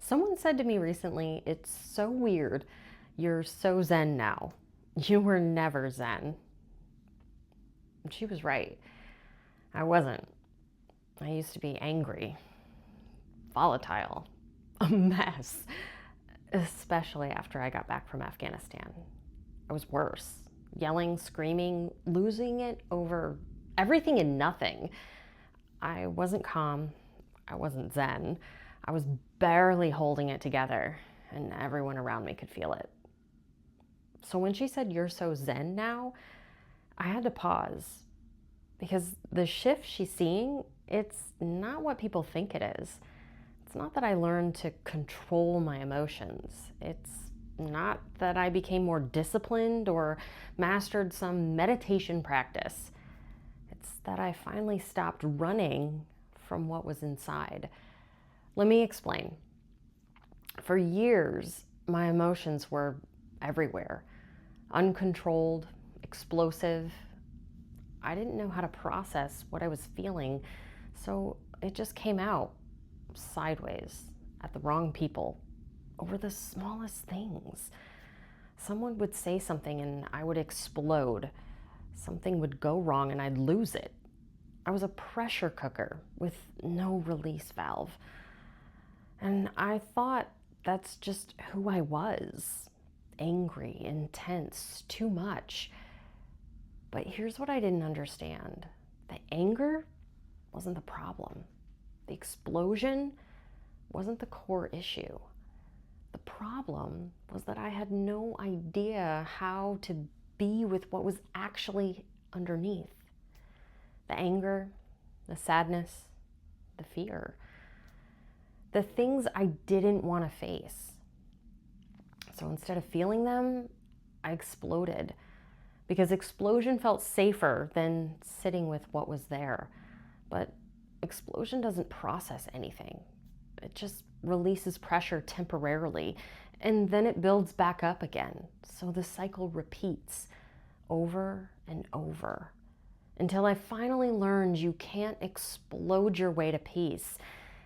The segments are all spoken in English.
Someone said to me recently, "It's so weird. You're so zen now. You were never zen." And she was right. I wasn't. I used to be angry, volatile, a mess, especially after I got back from Afghanistan. I was worse, yelling, screaming, losing it over everything and nothing. I wasn't calm. I wasn't zen. I was barely holding it together, and everyone around me could feel it. So when she said, "You're so zen now," I had to pause because the shift she's seeing, it's not what people think it is. It's not that I learned to control my emotions. It's not that I became more disciplined or mastered some meditation practice. It's that I finally stopped running from what was inside. Let me explain. For years, my emotions were everywhere, uncontrolled, explosive. I didn't know how to process what I was feeling, so it just came out sideways at the wrong people over the smallest things. Someone would say something and I would explode. Something would go wrong and I'd lose it. I was a pressure cooker with no release valve. And I thought that's just who I was: angry, intense, too much. But here's what I didn't understand: the anger wasn't the problem, the explosion wasn't the core issue. The problem was that I had no idea how to be with what was actually underneath: the anger, the sadness, the fear, the things I didn't want to face. So instead of feeling them, I exploded because explosion felt safer than sitting with what was there. But explosion doesn't process anything. It just releases pressure temporarily and then it builds back up again. So the cycle repeats over and over until I finally learned you can't explode your way to peace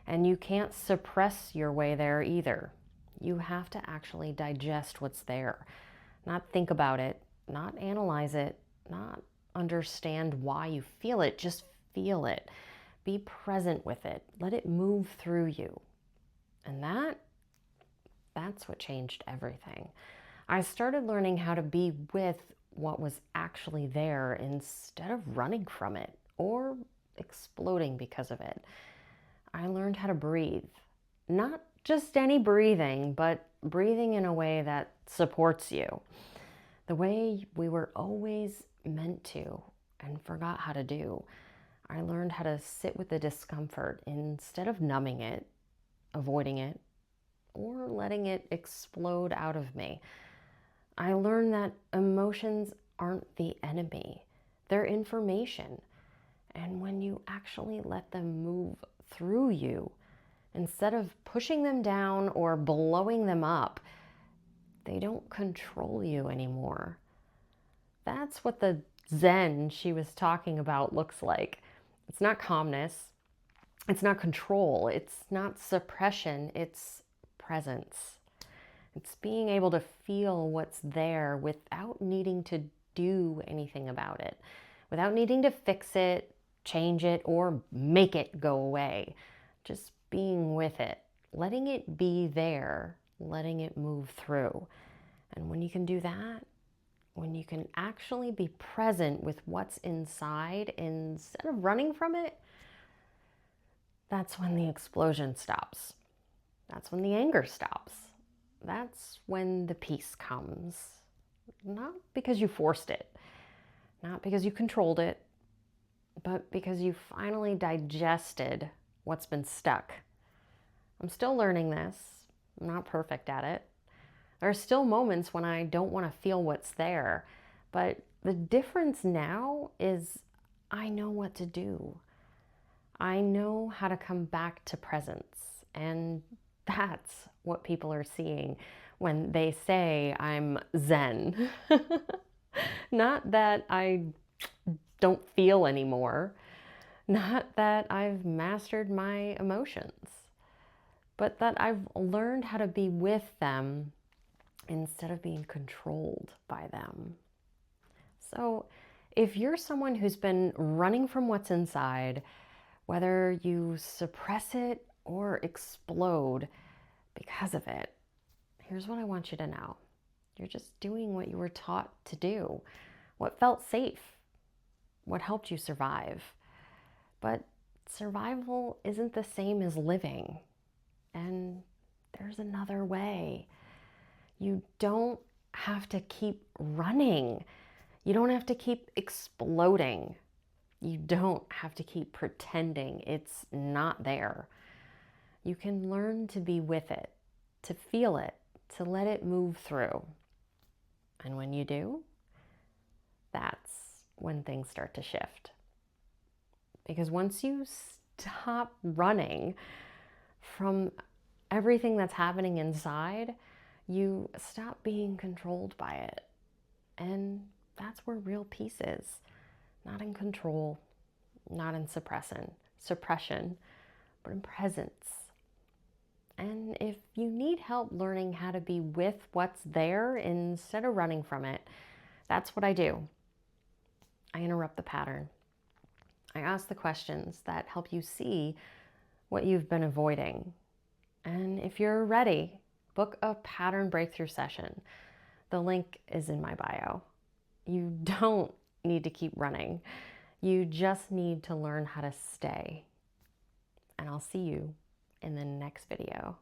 and you can't suppress your way there either. You have to actually digest what's there, not think about it, not analyze it, not understand why you feel it, just feel it. Be present with it. Let it move through you. And that's what changed everything. I started learning how to be with what was actually there instead of running from it or exploding because of it. I learned how to breathe. Not just any breathing, but breathing in a way that supports you. The way we were always meant to and forgot how to do. I learned how to sit with the discomfort instead of numbing it, avoiding it, or letting it explode out of me. I learned that emotions aren't the enemy. They're information. And when you actually let them move through you, instead of pushing them down or blowing them up, they don't control you anymore. That's what the Zen she was talking about looks like. It's not calmness. It's not control. It's not suppression. It's presence. It's being able to feel what's there without needing to do anything about it, without needing to fix it, change it, or make it go away. Just being with it, letting it be there, letting it move through. And when you can do that, when you can actually be present with what's inside instead of running from it, that's when the explosion stops. That's when the anger stops. That's when the peace comes. Not because you forced it, not because you controlled it, but because you finally digested what's been stuck. I'm still learning this. I'm not perfect at it. There are still moments when I don't want to feel what's there, but the difference now is I know what to do. I know how to come back to presence, and that's what people are seeing when they say I'm Zen. Not that I don't feel anymore, not that I've mastered my emotions, but that I've learned how to be with them instead of being controlled by them. So, if you're someone who's been running from what's inside, whether you suppress it or explode because of it, here's what I want you to know. You're just doing what you were taught to do, what felt safe, what helped you survive. But survival isn't the same as living, and there's another way. You don't have to keep running. You don't have to keep exploding. You don't have to keep pretending it's not there. You can learn to be with it, to feel it, to let it move through. And when you do, that's when things start to shift. Because once you stop running from everything that's happening inside, you stop being controlled by it. And that's where real peace is. Not in control, not in suppression, but in presence. And if you need help learning how to be with what's there instead of running from it, that's what I do. I interrupt the pattern. I ask the questions that help you see what you've been avoiding. And if you're ready, book a pattern breakthrough session. The link is in my bio. You don't need to keep running. You just need to learn how to stay. And I'll see you in the next video.